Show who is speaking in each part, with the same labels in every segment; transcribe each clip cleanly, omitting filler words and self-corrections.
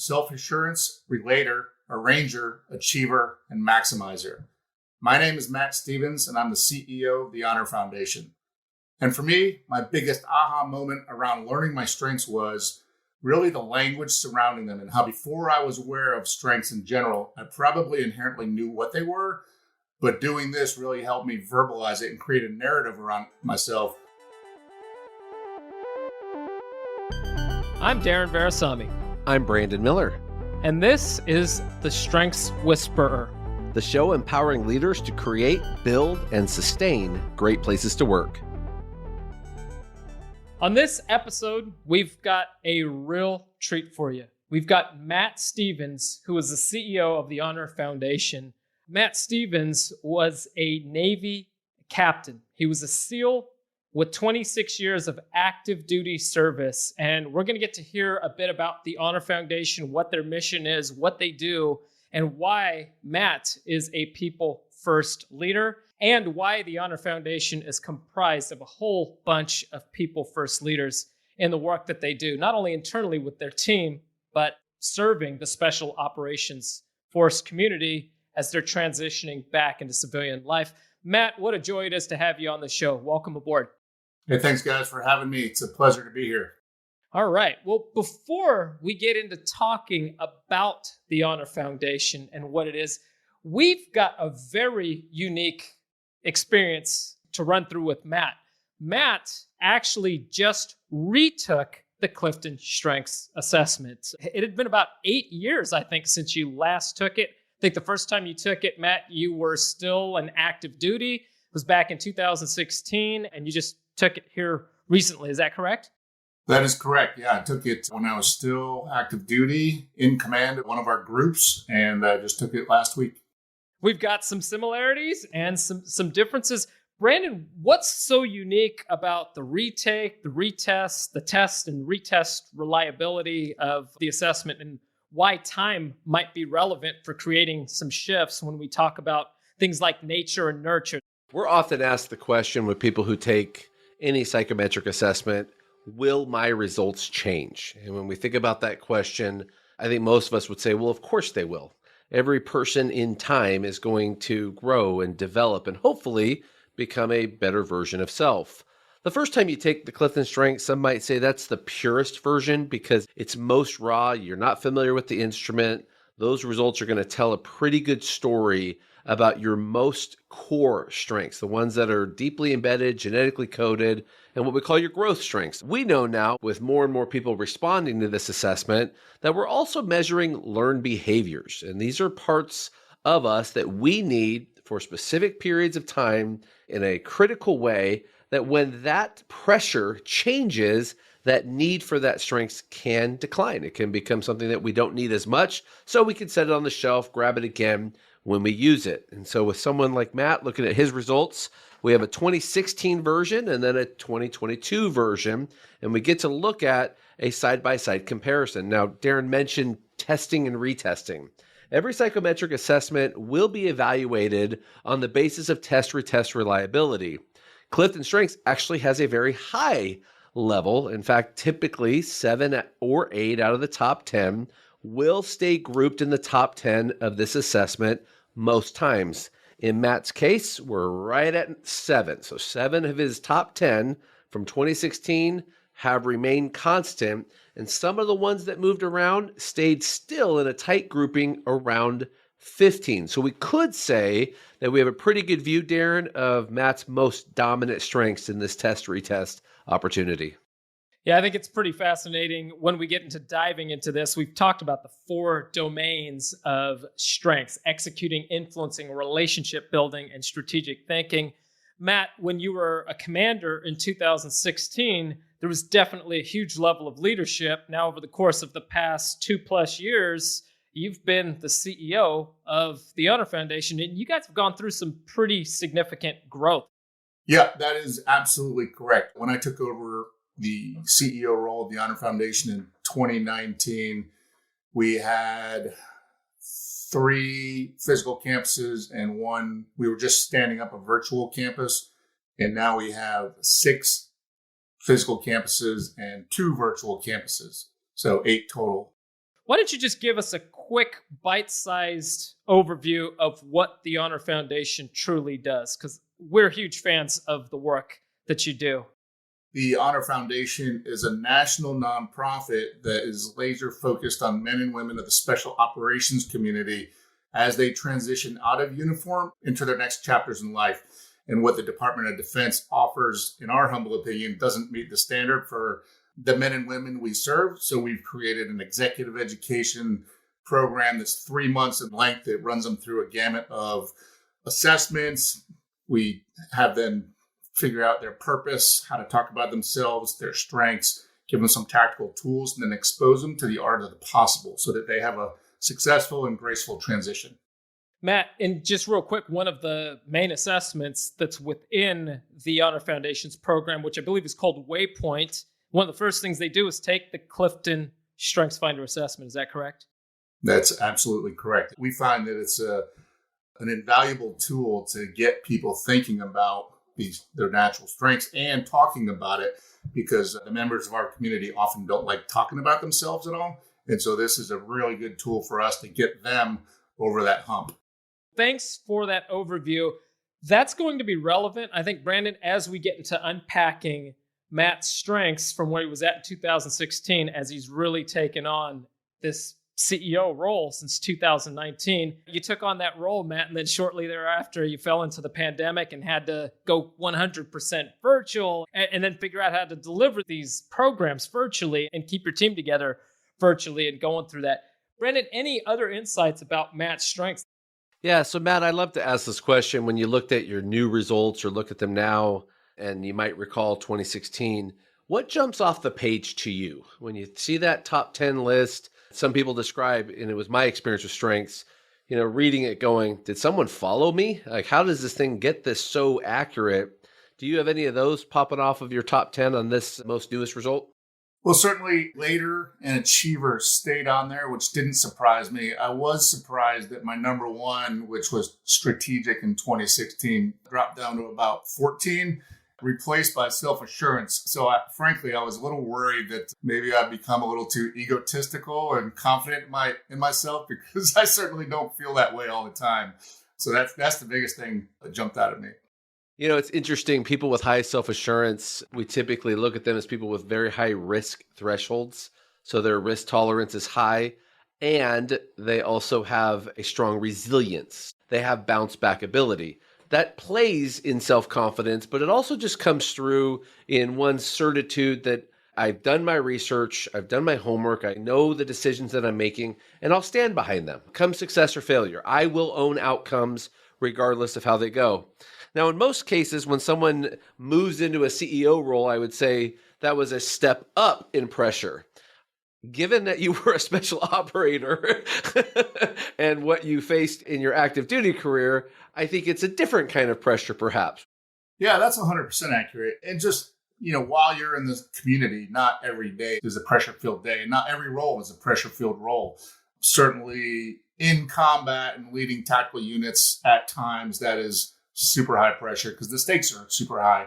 Speaker 1: self-assurance, relator, arranger, achiever, and maximizer. My name is Matt Stevens, and I'm the CEO of the Honor Foundation. And for me, my biggest aha moment around learning my strengths was really the language surrounding them, and how before I was aware of strengths in general, I probably inherently knew what they were, but doing this really helped me verbalize it and create a narrative around myself.
Speaker 2: I'm Darren Verisami.
Speaker 3: I'm Brandon Miller.
Speaker 2: And this is The Strengths Whisperer,
Speaker 3: the show empowering leaders to create, build, and sustain great places to work.
Speaker 2: On this episode, we've got a real treat for you. We've got Matt Stevens, who is the CEO of the Honor Foundation. Matt Stevens was a Navy captain. He was a SEAL with 26 years of active duty service. And we're going to get to hear a bit about the Honor Foundation, what their mission is, what they do, and why Matt is a people-first leader, and why the Honor Foundation is comprised of a whole bunch of people-first leaders in the work that they do, not only internally with their team, but serving the Special Operations Force community as they're transitioning back into civilian life. Matt, what a joy it is to have you on the show. Welcome aboard.
Speaker 1: Hey, thanks guys for having me. It's a pleasure to be here.
Speaker 2: All right. Well, before we get into talking about the Honor Foundation and what it is, we've got a very unique experience to run through with Matt. Matt actually just retook the Clifton Strengths Assessment. It had been about 8 years, I think, since you last took it. I think the first time you took it, Matt, you were still in active duty. It was back in 2016, and you just took it here recently. Is that correct?
Speaker 1: That is correct. Yeah, I took it when I was still active duty in command of one of our groups, and I just took it last week.
Speaker 2: We've got some similarities and some differences. Brandon, what's so unique about the retake, the retest, the test and retest reliability of the assessment, and why time might be relevant for creating some shifts when we talk about things like nature and nurture?
Speaker 3: We're often asked the question with people who take any psychometric assessment, will my results change? And when we think about that question, I think most of us would say, well, of course they will. Every person in time is going to grow and develop and hopefully become a better version of self. The first time you take the Clifton Strengths, some might say that's the purest version because it's most raw. You're not familiar with the instrument. Those results are going to tell a pretty good story about your most core strengths, the ones that are deeply embedded, genetically coded, and what we call your growth strengths. We know now, with more and more people responding to this assessment, that we're also measuring learned behaviors. And these are parts of us that we need for specific periods of time in a critical way, that when that pressure changes, that need for that strength can decline. It can become something that we don't need as much, so we can set it on the shelf, grab it again when we use it. And so with someone like Matt, looking at his results, we have a 2016 version and then a 2022 version, and we get to look at a side-by-side comparison. Now, Darren mentioned testing and retesting. Every psychometric assessment will be evaluated on the basis of test-retest reliability. Clifton Strengths actually has a very high level. In fact, typically 7 or 8 out of the top 10 will stay grouped in the top 10 of this assessment most times. In Matt's case, we're right at 7. So 7 of his top 10 from 2016 have remained constant, and some of the ones that moved around stayed still in a tight grouping around 15. So we could say that we have a pretty good view, Darren, of Matt's most dominant strengths in this test-retest opportunity.
Speaker 2: Yeah, I think it's pretty fascinating when we get into diving into this. We've talked about the 4 domains of strengths: executing, influencing, relationship building, and strategic thinking. Matt, when you were a commander in 2016, there was definitely a huge level of leadership. Now, over the course of the past 2+ years, you've been the CEO of the Honor Foundation, and you guys have gone through some pretty significant growth.
Speaker 1: Yeah, that is absolutely correct. When I took over the CEO role of the Honor Foundation in 2019, we had 3 physical campuses and 1, we were just standing up a virtual campus. And now we have 6 physical campuses and 2 virtual campuses. So 8 total.
Speaker 2: Why don't you just give us a quick bite-sized overview of what the Honor Foundation truly does? Because we're huge fans of the work that you do.
Speaker 1: The Honor Foundation is a national nonprofit that is laser focused on men and women of the special operations community as they transition out of uniform into their next chapters in life. And what the Department of Defense offers, in our humble opinion, doesn't meet the standard for the men and women we serve. So we've created an executive education program that's 3 months in length. It runs them through a gamut of assessments. We have them figure out their purpose, how to talk about themselves, their strengths, give them some tactical tools, and then expose them to the art of the possible so that they have a successful and graceful transition.
Speaker 2: Matt, and just real quick, one of the main assessments that's within the Honor Foundation's program, which I believe is called Waypoint, one of the first things they do is take the Clifton StrengthsFinder assessment. Is that correct?
Speaker 1: That's absolutely correct. We find that it's an invaluable tool to get people thinking about their natural strengths and talking about it, because the members of our community often don't like talking about themselves at all. And so this is a really good tool for us to get them over that hump.
Speaker 2: Thanks for that overview. That's going to be relevant, I think, Brandon, as we get into unpacking Matt's strengths from where he was at in 2016, as he's really taken on this CEO role since 2019. You took on that role, Matt, and then shortly thereafter, you fell into the pandemic and had to go 100% virtual and then figure out how to deliver these programs virtually and keep your team together virtually and going through that. Brandon, any other insights about Matt's strengths?
Speaker 3: Yeah, so Matt, I'd love to ask this question. When you looked at your new results or look at them now, and you might recall 2016, what jumps off the page to you? When you see that top 10 list, some people describe, and it was my experience with strengths, reading it going, did someone follow me? Like, how does this thing get this so accurate? Do you have any of those popping off of your top 10 on this most newest result?
Speaker 1: Well, certainly Leader and Achiever stayed on there, which didn't surprise me. I was surprised that my number one, which was Strategic in 2016, dropped down to about 14, replaced by Self-Assurance. So frankly, I was a little worried that maybe I'd become a little too egotistical and confident in myself, because I certainly don't feel that way all the time. So that's the biggest thing that jumped out at me.
Speaker 3: It's interesting. People with high self-assurance, we typically look at them as people with very high risk thresholds. So their risk tolerance is high, and they also have a strong resilience. They have bounce back ability. That plays in self-confidence, but it also just comes through in one's certitude that I've done my research, I've done my homework, I know the decisions that I'm making, and I'll stand behind them. Come success or failure, I will own outcomes regardless of how they go. Now, in most cases, when someone moves into a CEO role, I would say that was a step up in pressure. Given that you were a special operator and what you faced in your active duty career, I think it's a different kind of pressure, perhaps.
Speaker 1: Yeah, that's 100% accurate. And just, while you're in this community, not every day is a pressure-filled day. Not every role is a pressure-filled role. Certainly in combat and leading tactical units at times, that is super high pressure because the stakes are super high.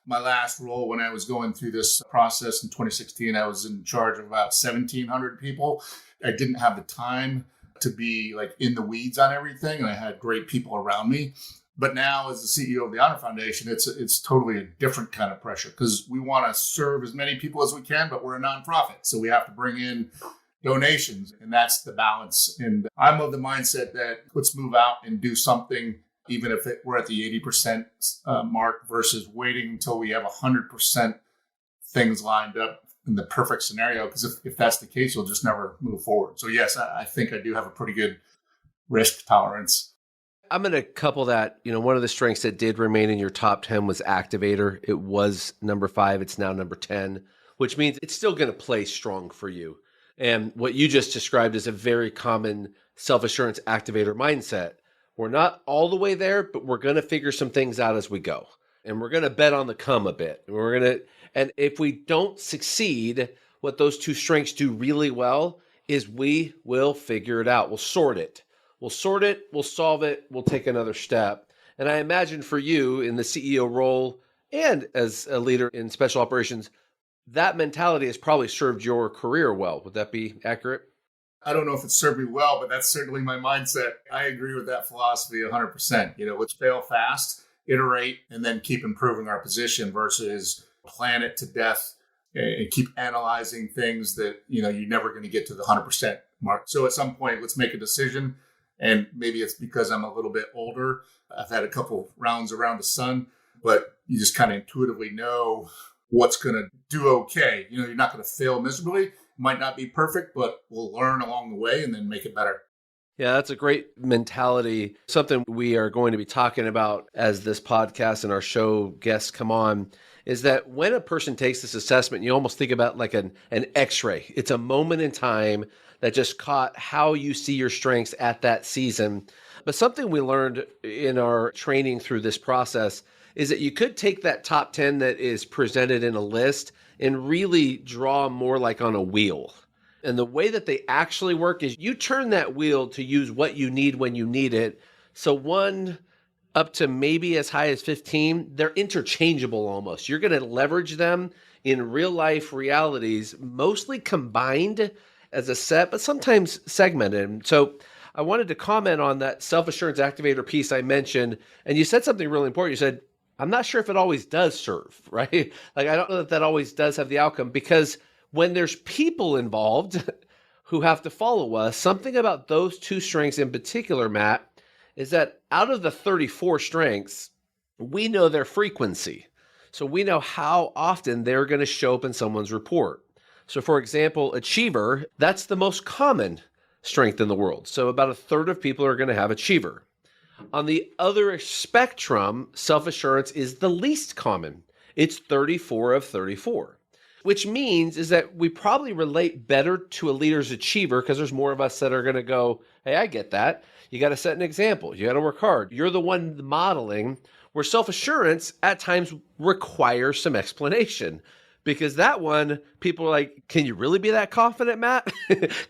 Speaker 1: My last role, when I was going through this process in 2016, I was in charge of about 1,700 people. I didn't have the time to be like in the weeds on everything, and I had great people around me. But now, as the CEO of the Honor Foundation, it's totally a different kind of pressure because we want to serve as many people as we can, but we're a nonprofit, so we have to bring in donations, and that's the balance. And I'm of the mindset that let's move out and do something, even if we're at the 80% mark, versus waiting until we have 100% things lined up in the perfect scenario. Because if that's the case, you'll just never move forward. So yes, I think I do have a pretty good risk tolerance.
Speaker 3: I'm going to couple that. One of the strengths that did remain in your top 10 was Activator. It was number 5. It's now number 10, which means it's still going to play strong for you. And what you just described is a very common self-assurance activator mindset. We're not all the way there, but we're going to figure some things out as we go. And we're going to bet on the come a bit. And if we don't succeed, what those two strengths do really well is we will figure it out. We'll sort it. We'll solve it, we'll take another step. And I imagine for you in the CEO role and as a leader in special operations, that mentality has probably served your career well. Would that be accurate?
Speaker 1: I don't know if it served me well, but that's certainly my mindset. I agree with that philosophy 100%. Let's fail fast, iterate, and then keep improving our position versus plan it to death and keep analyzing things that, you're never going to get to the 100% mark. So at some point, let's make a decision. And maybe it's because I'm a little bit older. I've had a couple rounds around the sun, but you just kind of intuitively know what's going to do okay. You're not going to fail miserably. Might not be perfect, but we'll learn along the way and then make it better.
Speaker 3: Yeah, that's a great mentality. Something we are going to be talking about as this podcast and our show guests come on is that when a person takes this assessment, you almost think about like an x-ray. It's a moment in time that just caught how you see your strengths at that season. But something we learned in our training through this process is that you could take that top 10 that is presented in a list and really draw more like on a wheel. And the way that they actually work is you turn that wheel to use what you need when you need it. So 1 up to maybe as high as 15, they're interchangeable almost. You're going to leverage them in real life realities, mostly combined as a set, but sometimes segmented. So I wanted to comment on that self-assurance activator piece I mentioned. And you said something really important. You said, I'm not sure if it always does serve, right? Like, I don't know that always does have the outcome, because when there's people involved who have to follow us, something about those 2 strengths in particular, Matt, is that out of the 34 strengths, we know their frequency. So we know how often they're going to show up in someone's report. So for example, achiever, that's the most common strength in the world. So about 1/3 of people are going to have achiever. On the other spectrum, self-assurance is the least common. It's 34 of 34, which means is that we probably relate better to a leader's achiever because there's more of us that are going to go, hey, I get that. You got to set an example. You got to work hard. You're the one modeling, where self-assurance at times requires some explanation. Because that one, people are like, can you really be that confident, Matt?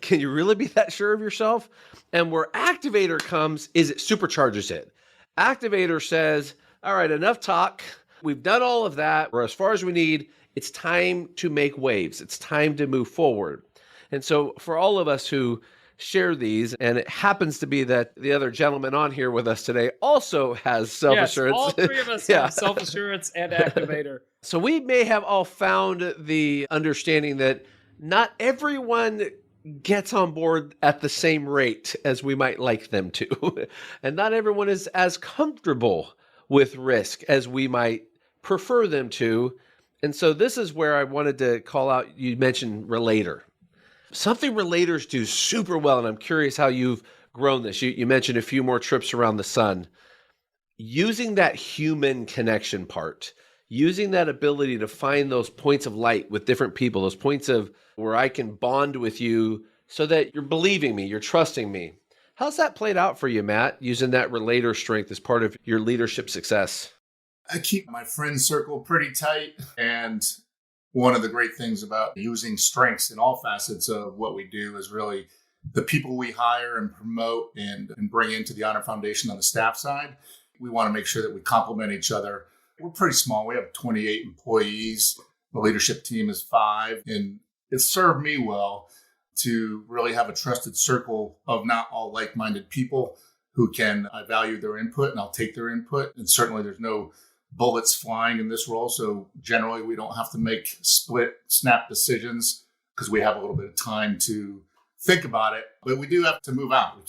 Speaker 3: Can you really be that sure of yourself? And where activator comes is it supercharges it. Activator says, all right, enough talk. We've done all of that. We're as far as we need. It's time to make waves. It's time to move forward. And so for all of us who share these, and it happens to be that the other gentleman on here with us today also has self-assurance.
Speaker 2: Yes, all 3 of us have self-assurance and activator.
Speaker 3: So we may have all found the understanding that not everyone gets on board at the same rate as we might like them to. And not everyone is as comfortable with risk as we might prefer them to. And so this is where I wanted to call out, you mentioned relator. Something relators do super well, and I'm curious how you've grown this. You mentioned a few more trips around the sun. Using that human connection part, using that ability to find those points of light with different people, those points of where I can bond with you so that you're believing me, you're trusting me. How's that played out for you, Matt, using that relator strength as part of your leadership success?
Speaker 1: I keep my friend circle pretty tight. And one of the great things about using strengths in all facets of what we do is really the people we hire and promote and bring into the Honor Foundation on the staff side. We want to make sure that we complement each other. We're pretty small. We have 28 employees. The leadership team is 5. And it's served me well to really have a trusted circle of not all like-minded people who I value their input and I'll take their input. And certainly there's no bullets flying in this role. So generally we don't have to make split snap decisions because we have a little bit of time to think about it, but we do have to move out. We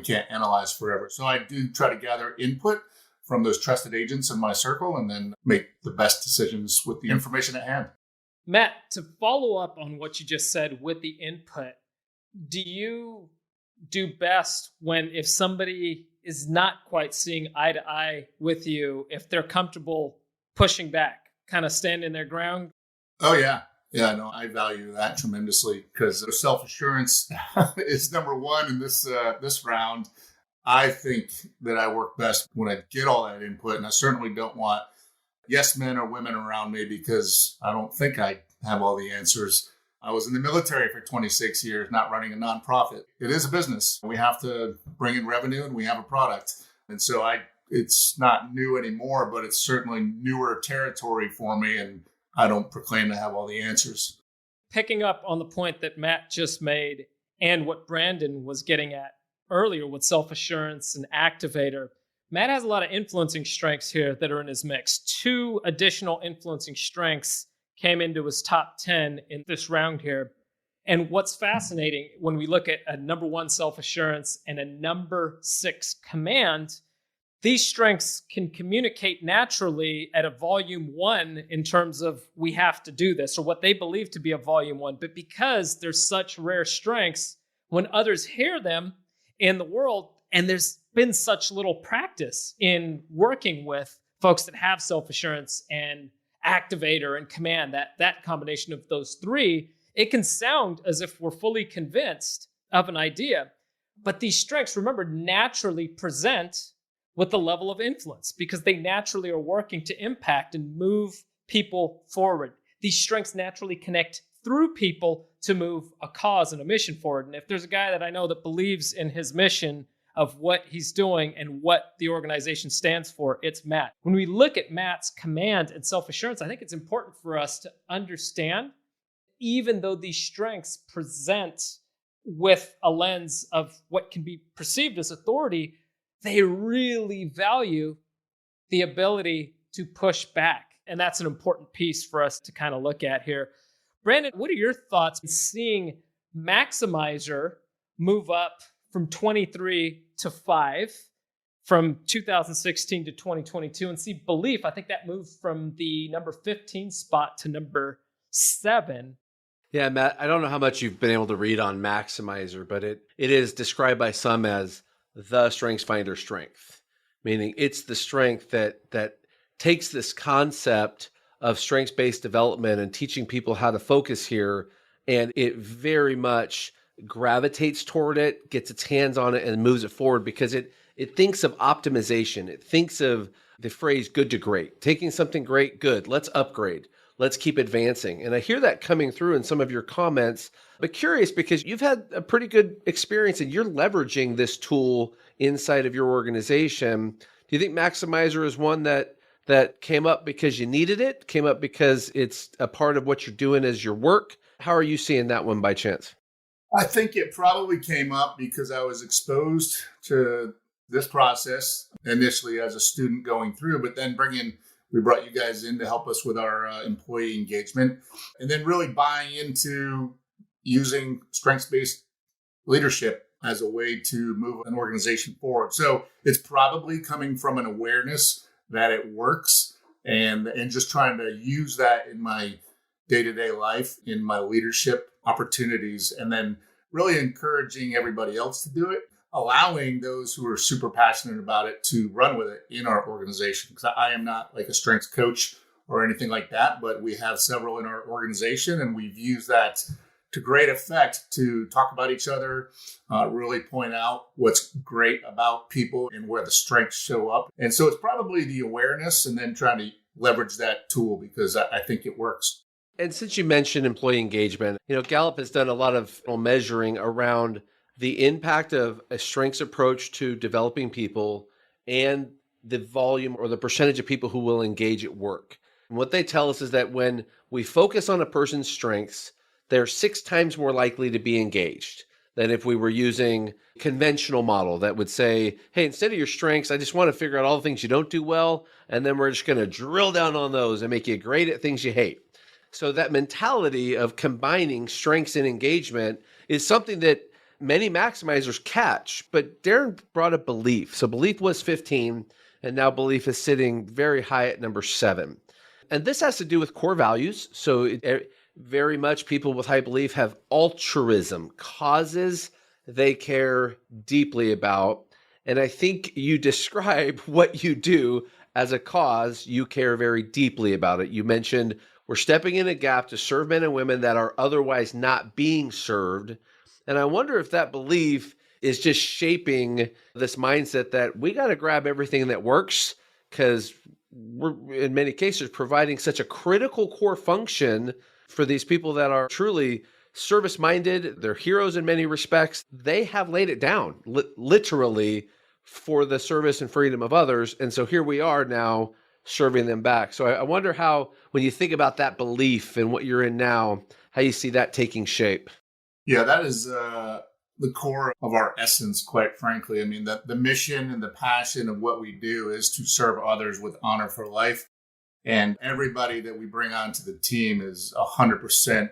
Speaker 1: can't analyze forever. So I do try to gather input from those trusted agents in my circle and then make the best decisions with the information at hand.
Speaker 2: Matt, to follow up on what you just said with the input, do you do best if somebody is not quite seeing eye to eye with you, if they're comfortable pushing back, kind of standing their ground?
Speaker 1: Oh, yeah. Yeah, no, I value that tremendously because self-assurance is number one in this round. I think that I work best when I get all that input, and I certainly don't want yes men or women around me because I don't think I have all the answers. I was in the military for 26 years, not running a nonprofit. It is a business. We have to bring in revenue and we have a product. And so it's not new anymore, but it's certainly newer territory for me. And I don't proclaim to have all the answers.
Speaker 2: Picking up on the point that Matt just made, and what Brandon was getting at earlier with self-assurance and activator. Matt has a lot of influencing strengths here that are in his mix. 2 additional influencing strengths came into his top 10 in this round here. And what's fascinating when we look at a number 1 self-assurance and a number 6 command, these strengths can communicate naturally at a volume 1 in terms of we have to do this, or what they believe to be a volume 1. But because they're such rare strengths, when others hear them in the world, and there's been such little practice in working with folks that have self-assurance and activator and command, that combination of those 3, it can sound as if we're fully convinced of an idea. But these strengths, remember, naturally present with the level of influence because they naturally are working to impact and move people forward. These strengths naturally connect through people to move a cause and a mission forward. And if there's a guy that I know that believes in his mission of what he's doing and what the organization stands for, it's Matt. When we look at Matt's command and self-assurance, I think it's important for us to understand, even though these strengths present with a lens of what can be perceived as authority, they really value the ability to push back. And that's an important piece for us to kind of look at here. Brandon, what are your thoughts on seeing Maximizer move up from 23 to 5 from 2016 to 2022, and see Belief, I think that moved from the number 15 spot to number 7.
Speaker 3: Yeah, Matt, I don't know how much you've been able to read on Maximizer, but it is described by some as the StrengthsFinder strength, meaning it's the strength that takes this concept of strengths-based development and teaching people how to focus here, and it very much gravitates toward it, gets its hands on it, and moves it forward because it thinks of optimization. It thinks of the phrase good to great, taking something great, good, let's upgrade. Let's keep advancing. And I hear that coming through in some of your comments, but curious because you've had a pretty good experience and you're leveraging this tool inside of your organization. Do you think Maximizer is one that came up because you needed it, came up because it's a part of what you're doing as your work? How are you seeing that one by chance?
Speaker 1: I think it probably came up because I was exposed to this process initially as a student going through, but then we brought you guys in to help us with our employee engagement, and then really buying into using strengths-based leadership as a way to move an organization forward. So it's probably coming from an awareness that it works and just trying to use that in my day-to-day life, in my leadership opportunities, and then really encouraging everybody else to do it, allowing those who are super passionate about it to run with it in our organization. Because I am not like a strengths coach or anything like that, but we have several in our organization, and we've used that to great effect to talk about each other, really point out what's great about people and where the strengths show up. And so it's probably the awareness and then trying to leverage that tool because I think it works.
Speaker 3: And since you mentioned employee engagement, Gallup has done a lot of measuring around the impact of a strengths approach to developing people and the volume or the percentage of people who will engage at work. And what they tell us is that when we focus on a person's strengths, they're 6 times more likely to be engaged than if we were using a conventional model that would say, hey, instead of your strengths, I just want to figure out all the things you don't do well, and then we're just going to drill down on those and make you great at things you hate. So that mentality of combining strengths and engagement is something that many maximizers catch, but Darren brought up Belief. So Belief was 15, and now Belief is sitting very high at number 7. And this has to do with core values. So very much people with high belief have altruism, causes they care deeply about. And I think you describe what you do as a cause you care very deeply about it. You mentioned we're stepping in a gap to serve men and women that are otherwise not being served. And I wonder if that belief is just shaping this mindset that we got to grab everything that works because we're, in many cases, providing such a critical core function for these people that are truly service-minded. They're heroes in many respects. They have laid it down, literally, for the service and freedom of others. And so here we are now serving them back. So I wonder how, when you think about that belief and what you're in now, how you see that taking shape.
Speaker 1: Yeah, that is a the core of our essence, quite frankly. I mean, the mission and the passion of what we do is to serve others with honor for life. And everybody that we bring onto the team is 100%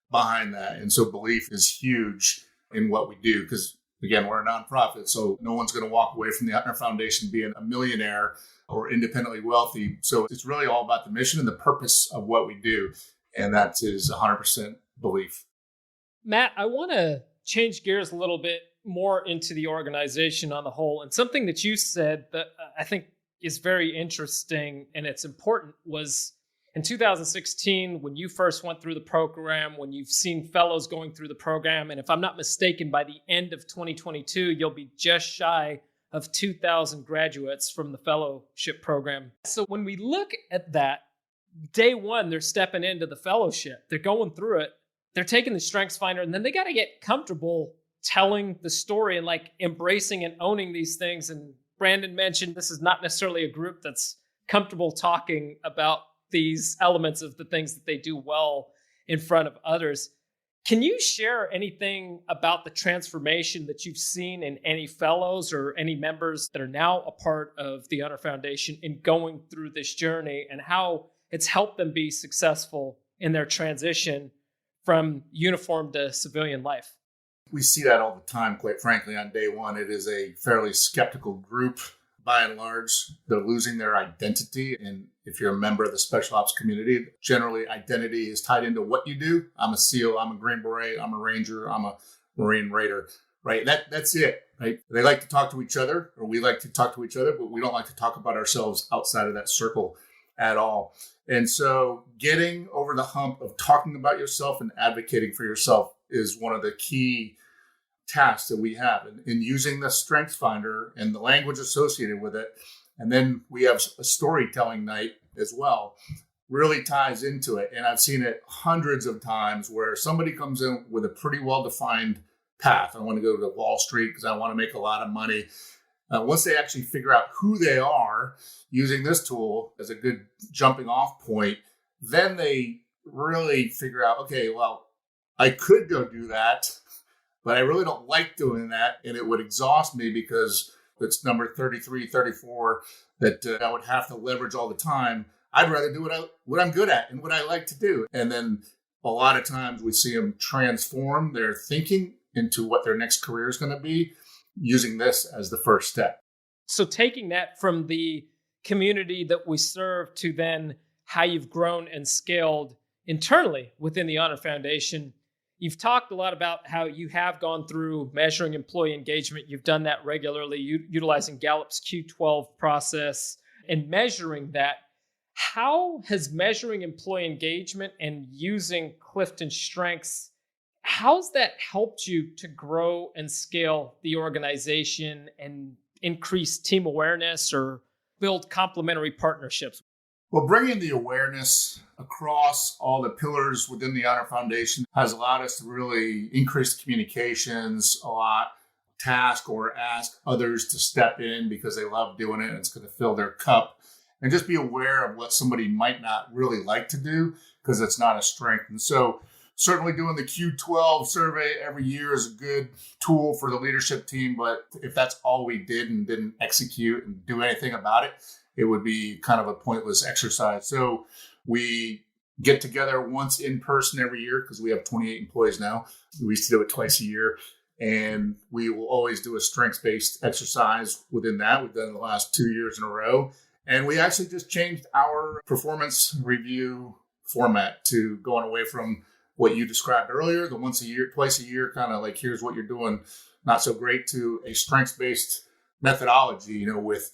Speaker 1: behind that. And so belief is huge in what we do because, again, we're a nonprofit. So no one's going to walk away from the Honor Foundation being a millionaire or independently wealthy. So it's really all about the mission and the purpose of what we do. And that is 100% belief.
Speaker 2: Matt, I want to change gears a little bit more into the organization on the whole. And something that you said that I think is very interesting and it's important was in 2016, when you first went through the program, when you've seen fellows going through the program, and if I'm not mistaken, by the end of 2022, you'll be just shy of 2,000 graduates from the fellowship program. So when we look at that, day one, they're stepping into the fellowship. They're going through it. They're taking the Strengths Finder, and then they got to get comfortable telling the story and like embracing and owning these things. And Brandon mentioned this is not necessarily a group that's comfortable talking about these elements of the things that they do well in front of others. Can you share anything about the transformation that you've seen in any fellows or any members that are now a part of the Honor Foundation in going through this journey and how it's helped them be successful in their transition from uniform to civilian life?
Speaker 1: We see that all the time, quite frankly, on day one. It is a fairly skeptical group. By and large, they're losing their identity. And if you're a member of the special ops community, generally identity is tied into what you do. I'm a SEAL, I'm a Green Beret, I'm a Ranger, I'm a Marine Raider, right? That's it, right? They like to talk to each other, or we like to talk to each other, but we don't like to talk about ourselves outside of that circle at all. And so getting over the hump of talking about yourself and advocating for yourself is one of the key tasks that we have in using the Strengths Finder and the language associated with it. And then we have a storytelling night as well, really ties into it. And I've seen it hundreds of times where somebody comes in with a pretty well-defined path. I want to go to Wall Street because I want to make a lot of money. Once they actually figure out who they are using this tool as a good jumping off point, then they really figure out, okay, well, I could go do that, but I really don't like doing that. And it would exhaust me because it's number 33, 34 that I would have to leverage all the time. I'd rather do what I'm good at and what I like to do. And then a lot of times we see them transform their thinking into what their next career is going to be using this as the first step.
Speaker 2: So taking that from the community that we serve to then how you've grown and scaled internally within the Honor Foundation, you've talked a lot about how you have gone through measuring employee engagement. You've done that regularly, utilizing Gallup's Q12 process and measuring that. How has measuring employee engagement and using Clifton Strengths, how's that helped you to grow and scale the organization and increase team awareness or build complementary partnerships?
Speaker 1: Well, bringing the awareness across all the pillars within the Honor Foundation has allowed us to really increase communications a lot, task or ask others to step in because they love doing it and it's going to fill their cup, and just be aware of what somebody might not really like to do because it's not a strength. And so certainly doing the Q12 survey every year is a good tool for the leadership team, but if that's all we did and didn't execute and do anything about it, it would be kind of a pointless exercise. So we get together once in person every year because we have 28 employees now. We used to do it twice a year. And we will always do a strengths-based exercise within that. We've done it the last 2 years in a row. And we actually just changed our performance review format to going away from what you described earlier, the once a year, twice a year, kind of like, here's what you're doing not so great, to a strengths-based methodology, with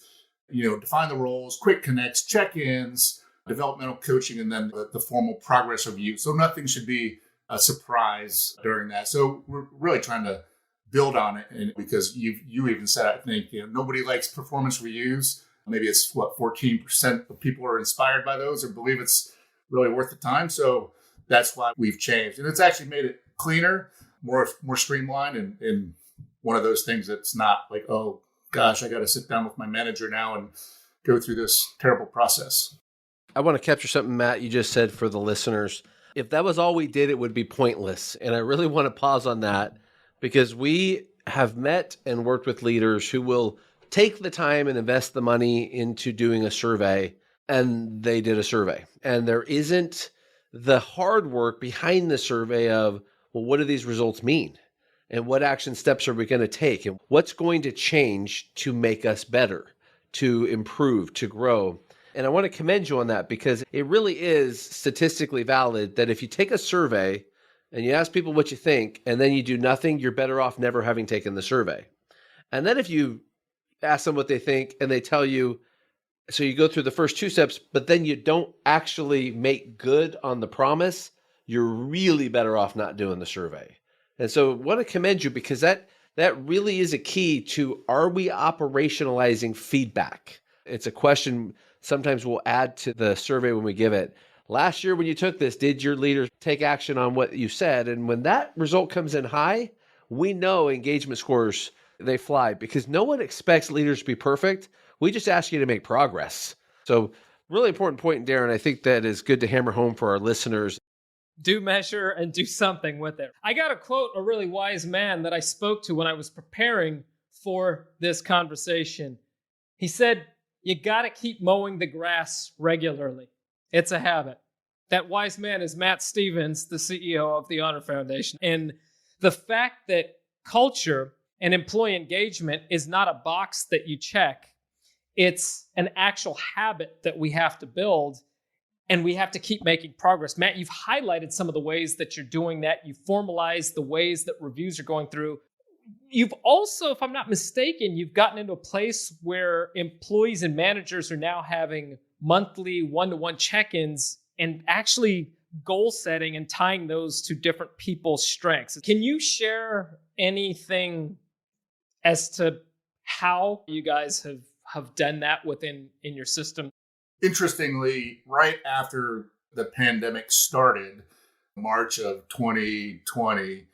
Speaker 1: define the roles, quick connects, check-ins, developmental coaching, and then the formal progress review. So nothing should be a surprise during that. So we're really trying to build on it. And because you even said, I think, nobody likes performance reviews. Maybe it's 14% of people are inspired by those or believe it's really worth the time. So that's why we've changed. And it's actually made it cleaner, more streamlined, and one of those things that's not like, oh, gosh, I got to sit down with my manager now and go through this terrible process.
Speaker 3: I want to capture something, Matt, you just said for the listeners. If that was all we did, it would be pointless. And I really want to pause on that because we have met and worked with leaders who will take the time and invest the money into doing a survey, and they did a survey. And there isn't the hard work behind the survey of, well, what do these results mean? And what action steps are we going to take? And what's going to change to make us better, to improve, to grow? And I want to commend you on that, because it really is statistically valid that if you take a survey and you ask people what you think, and then you do nothing, you're better off never having taken the survey. And then if you ask them what they think and they tell you, so you go through the first two steps, but then you don't actually make good on the promise, you're really better off not doing the survey. And so I want to commend you, because that really is a key to, are we operationalizing feedback? It's a question sometimes we'll add to the survey when we give it. Last year when you took this, did your leaders take action on what you said? And when that result comes in high, we know engagement scores, they fly, because no one expects leaders to be perfect. We just ask you to make progress. So really important point, Darren. I think that is good to hammer home for our listeners.
Speaker 2: Do measure and do something with it. I got to quote a really wise man that I spoke to when I was preparing for this conversation. He said, you got to keep mowing the grass regularly. It's a habit. That wise man is Matt Stevens, the CEO of the Honor Foundation. And the fact that culture and employee engagement is not a box that you check, it's an actual habit that we have to build, and we have to keep making progress. Matt, you've highlighted some of the ways that you're doing that. You've formalized the ways that reviews are going through. You've also, if I'm not mistaken, you've gotten into a place where employees and managers are now having monthly one-to-one check-ins and actually goal setting and tying those to different people's strengths. Can you share anything as to how you guys have done that in your system?
Speaker 1: Interestingly, right after the pandemic started, March of 2020,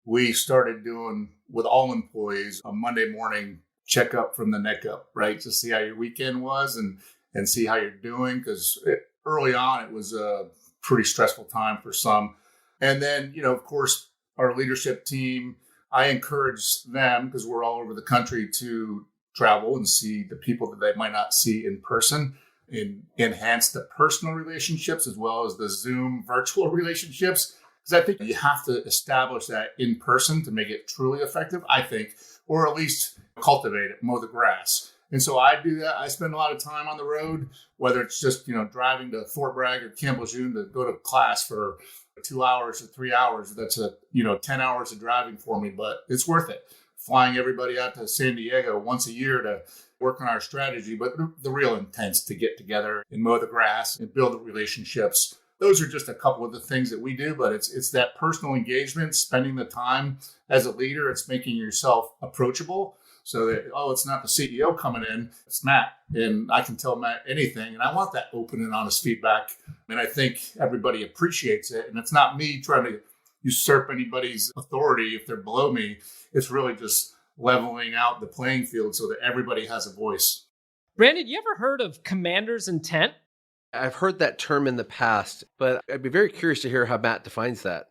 Speaker 1: we started doing, with all employees, a Monday morning checkup from the neck up, right? To see how your weekend was and see how you're doing. Because early on, it was a pretty stressful time for some. And then, of course, our leadership team, I encourage them, because we're all over the country, to travel and see the people that they might not see in person, and enhance the personal relationships as well as the Zoom virtual relationships. Because I think you have to establish that in person to make it truly effective, I think, or at least cultivate it, mow the grass. And so I do that. I spend a lot of time on the road, whether it's just, driving to Fort Bragg or Camp Lejeune to go to class for 2 hours or 3 hours. That's 10 hours of driving for me, but it's worth it. Flying everybody out to San Diego once a year to work on our strategy, but the real intent's to get together and mow the grass and build the relationships. Those are just a couple of the things that we do, but it's that personal engagement, spending the time as a leader. It's making yourself approachable so that, it's not the CEO coming in, it's Matt, and I can tell Matt anything. And I want that open and honest feedback. And I think everybody appreciates it. And it's not me trying to usurp anybody's authority if they're below me. It's really just leveling out the playing field so that everybody has a voice.
Speaker 2: Brandon, you ever heard of commander's intent?
Speaker 3: I've heard that term in the past, but I'd be very curious to hear how Matt defines that.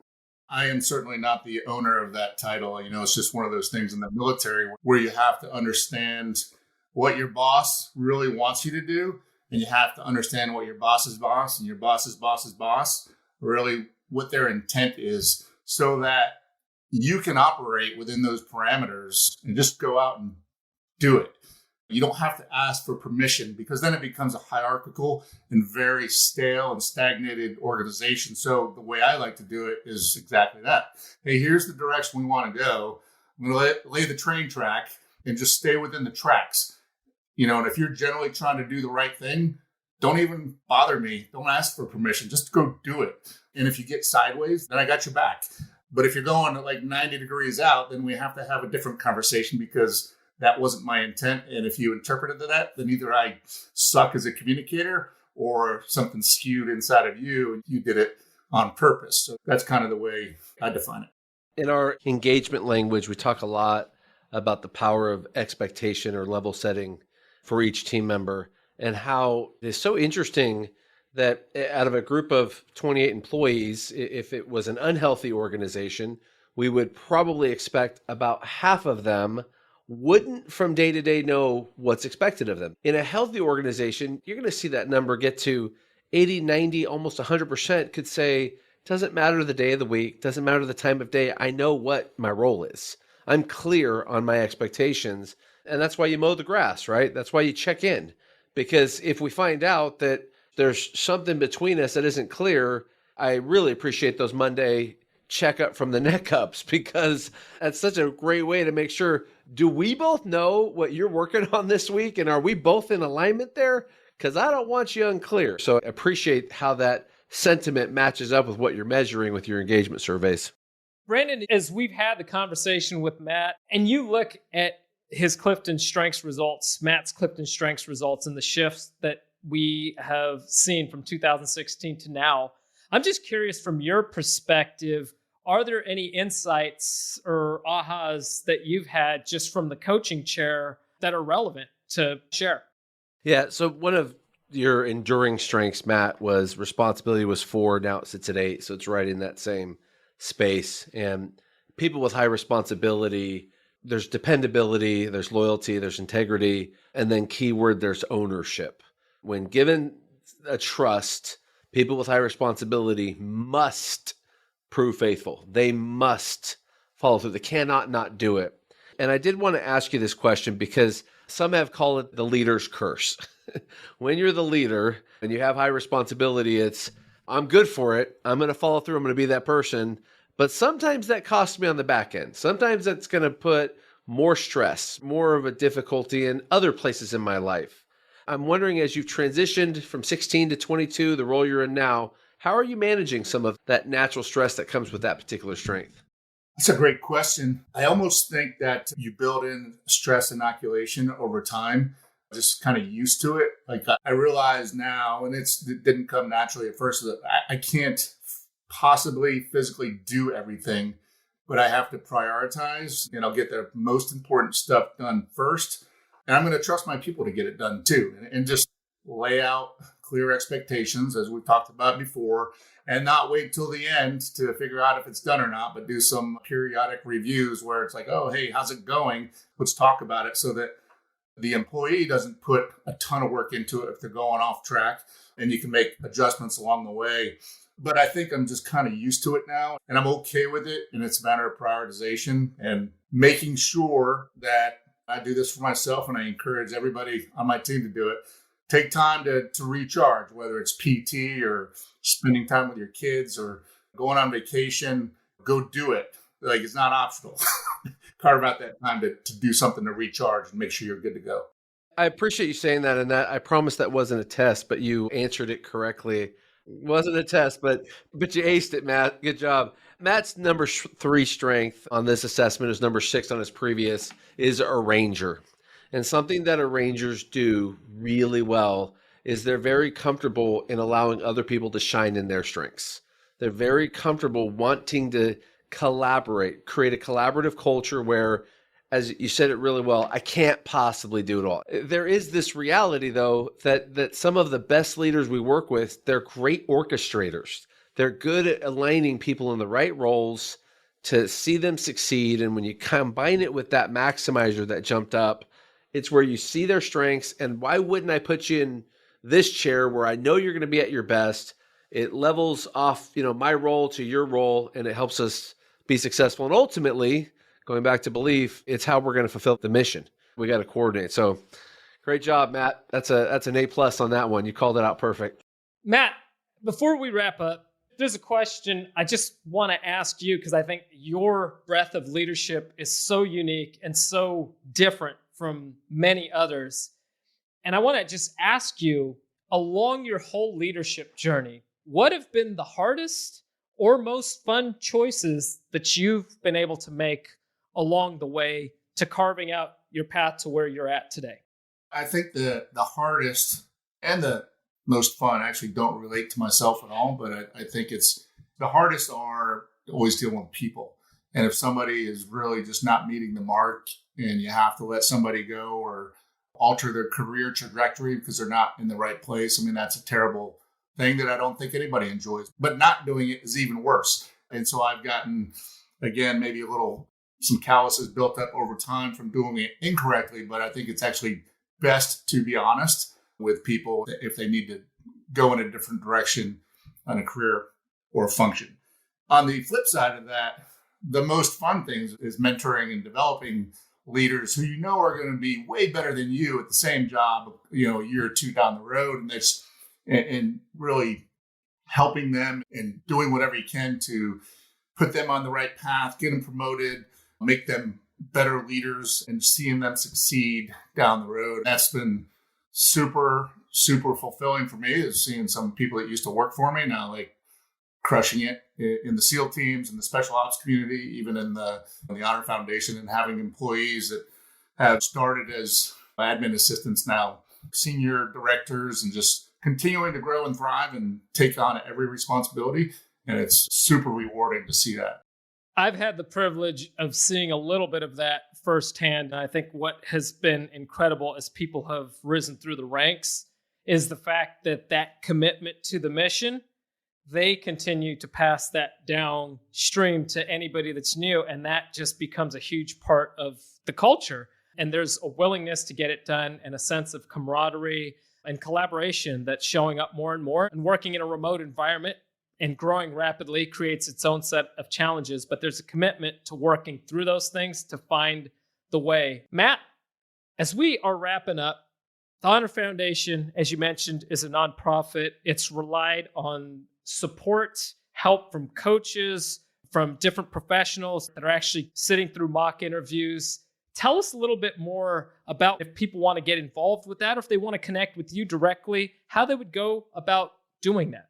Speaker 1: I am certainly not the owner of that title. It's just one of those things in the military where you have to understand what your boss really wants you to do. And you have to understand what your boss's boss and your boss's boss's boss, really what their intent is, so that you can operate within those parameters and just go out and do it. You don't have to ask for permission, because then it becomes a hierarchical and very stale and stagnated organization. So the way I like to do it is exactly that. Hey, here's the direction we want to go. I'm going to lay the train track and just stay within the tracks. And if you're generally trying to do the right thing, don't even bother me. Don't ask for permission. Just go do it. And if you get sideways, then I got your back. But if you're going like 90 degrees out, then we have to have a different conversation, because that wasn't my intent. And if you interpreted that, then either I suck as a communicator or something skewed inside of you and you did it on purpose. So that's kind of the way I define it.
Speaker 3: In our engagement language, we talk a lot about the power of expectation or level setting for each team member, and how it is so interesting that out of a group of 28 employees, if it was an unhealthy organization, we would probably expect about half of them wouldn't from day to day know what's expected of them. In a healthy organization, you're going to see that number get to 80, 90, almost 100% could say, doesn't matter the day of the week, doesn't matter the time of day. I know what my role is. I'm clear on my expectations. And that's why you mow the grass, right? That's why you check in. Because if we find out that there's something between us that isn't clear, I really appreciate those Monday checkup from the neck ups, because that's such a great way to make sure, do we both know what you're working on this week? And are we both in alignment there? Because I don't want you unclear. So I appreciate how that sentiment matches up with what you're measuring with your engagement surveys.
Speaker 2: Brandon, as we've had the conversation with Matt, and you look at his Clifton Strengths results, Matt's Clifton Strengths results, and the shifts that we have seen from 2016 to now, I'm just curious from your perspective, are there any insights or ahas that you've had just from the coaching chair that are relevant to share?
Speaker 3: Yeah, so one of your enduring strengths, Matt, was responsibility was 4. Now it sits at 8. So it's right in that same space. And people with high responsibility, there's dependability, there's loyalty, there's integrity, and then keyword, there's ownership. When given a trust, people with high responsibility must prove faithful. They must follow through. They cannot not do it. And I did want to ask you this question because some have called it the leader's curse. When you're the leader and you have high responsibility, it's, I'm good for it. I'm going to follow through. I'm going to be that person. But sometimes that costs me on the back end. Sometimes that's going to put more stress, more of a difficulty in other places in my life. I'm wondering, as you've transitioned from 16 to 22, the role you're in now, how are you managing some of that natural stress that comes with that particular strength?
Speaker 1: That's a great question. I almost think that you build in stress inoculation over time, just kind of used to it. Like I realize now, and it didn't come naturally at first, that I can't possibly physically do everything, but I have to prioritize and I'll get the most important stuff done first. And I'm going to trust my people to get it done too, and just lay out clear expectations, as we've talked about before, and not wait till the end to figure out if it's done or not, but do some periodic reviews where it's like, oh, hey, how's it going? Let's talk about it, so that the employee doesn't put a ton of work into it if they're going off track, and you can make adjustments along the way. But I think I'm just kind of used to it now, and I'm okay with it. And it's a matter of prioritization and making sure that I do this for myself, and I encourage everybody on my team to do it. Take time to recharge, whether it's PT or spending time with your kids or going on vacation. Go do it. Like, it's not optional. Carve out that time to do something to recharge and make sure you're good to go.
Speaker 3: I appreciate you saying that. And that, I promise that wasn't a test, but you answered it correctly. It wasn't a test, but you aced it, Matt. Good job. Matt's number 3 strength on this assessment is number 6 on his previous, is arranger. And something that arrangers do really well is they're very comfortable in allowing other people to shine in their strengths. They're very comfortable wanting to collaborate, create a collaborative culture where, as you said it really well, I can't possibly do it all. There is this reality, though, that some of the best leaders we work with, they're great orchestrators. They're good at aligning people in the right roles to see them succeed. And when you combine it with that maximizer that jumped up, it's where you see their strengths. And why wouldn't I put you in this chair where I know you're going to be at your best? It levels off, my role to your role, and it helps us be successful. And ultimately, going back to belief, it's how we're going to fulfill the mission. We got to coordinate. So great job, Matt. That's an A+ on that one. You called it out perfect.
Speaker 2: Matt, before we wrap up, there's a question I just want to ask you, because I think your breadth of leadership is so unique and so different from many others. And I want to just ask you, along your whole leadership journey, what have been the hardest or most fun choices that you've been able to make along the way to carving out your path to where you're at today?
Speaker 1: I think the hardest and the most fun actually don't relate to myself at all, but I think it's the hardest are always dealing with people. And if somebody is really just not meeting the mark and you have to let somebody go or alter their career trajectory because they're not in the right place, I mean, that's a terrible thing that I don't think anybody enjoys. But not doing it is even worse. And so I've gotten Again, maybe some calluses built up over time from doing it incorrectly, but I think it's actually best to be honest with people if they need to go in a different direction on a career or function. On the flip side of that, the most fun things is mentoring and developing leaders who are going to be way better than you at the same job, a year or two down the road, and really helping them and doing whatever you can to put them on the right path, get them promoted, make them better leaders, and seeing them succeed down the road. That's been super, super fulfilling for me, is seeing some people that used to work for me now crushing it in the SEAL teams and the special ops community, even in the Honor Foundation, and having employees that have started as admin assistants now, senior directors, and just continuing to grow and thrive and take on every responsibility. And it's super rewarding to see that.
Speaker 2: I've had the privilege of seeing a little bit of that firsthand. And I think what has been incredible as people have risen through the ranks is the fact that commitment to the mission, they continue to pass that downstream to anybody that's new. And that just becomes a huge part of the culture. And there's a willingness to get it done and a sense of camaraderie and collaboration that's showing up more and more. And working in a remote environment and growing rapidly creates its own set of challenges, but there's a commitment to working through those things to find the way. Matt, as we are wrapping up, the Honor Foundation, as you mentioned, is a nonprofit. It's relied on support, help from coaches, from different professionals that are actually sitting through mock interviews. Tell us a little bit more about if people want to get involved with that, or if they want to connect with you directly, how they would go about doing that.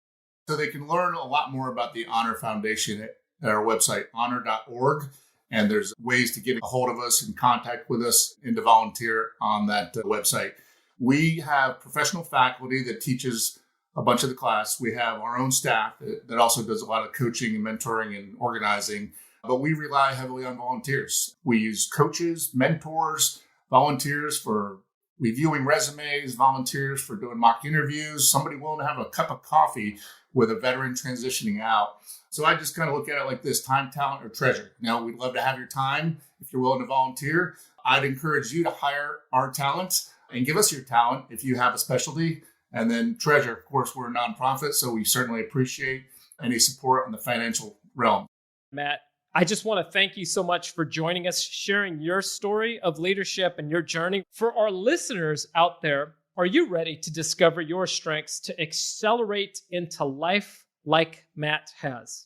Speaker 1: So they can learn a lot more about the Honor Foundation at our website, honor.org. And there's ways to get a hold of us and contact with us and to volunteer on that website. We have professional faculty that teaches a bunch of the class. We have our own staff that also does a lot of coaching and mentoring and organizing, but we rely heavily on volunteers. We use coaches, mentors, volunteers for reviewing resumes, volunteers for doing mock interviews, somebody willing to have a cup of coffee with a veteran transitioning out. So I just kind of look at it like this: time, talent, or treasure. Now, we'd love to have your time if you're willing to volunteer. I'd encourage you to hire our talent and give us your talent if you have a specialty. And then treasure, of course, we're a nonprofit, so we certainly appreciate any support in the financial realm.
Speaker 2: Matt, I just want to thank you so much for joining us, sharing your story of leadership and your journey. For our listeners out there, are you ready to discover your strengths to accelerate into life like Matt has?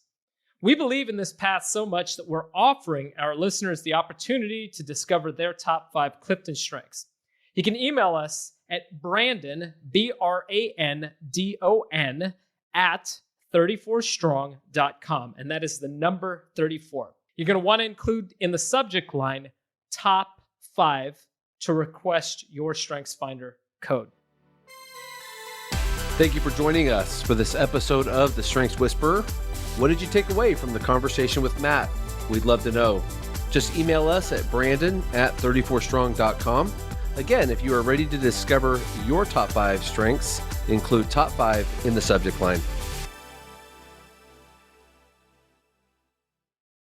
Speaker 2: We believe in this path so much that we're offering our listeners the opportunity to discover their top 5 Clifton strengths. You can email us at Brandon, BRANDON, at 34strong.com. And that is the number 34. You're going to want to include in the subject line, top 5, to request your StrengthsFinder code.
Speaker 3: Thank you for joining us for this episode of The Strengths Whisperer. What did you take away from the conversation with Matt? We'd love to know. Just email us at Brandon at 34strong.com. Again, if you are ready to discover your top 5 strengths, include top 5 in the subject line.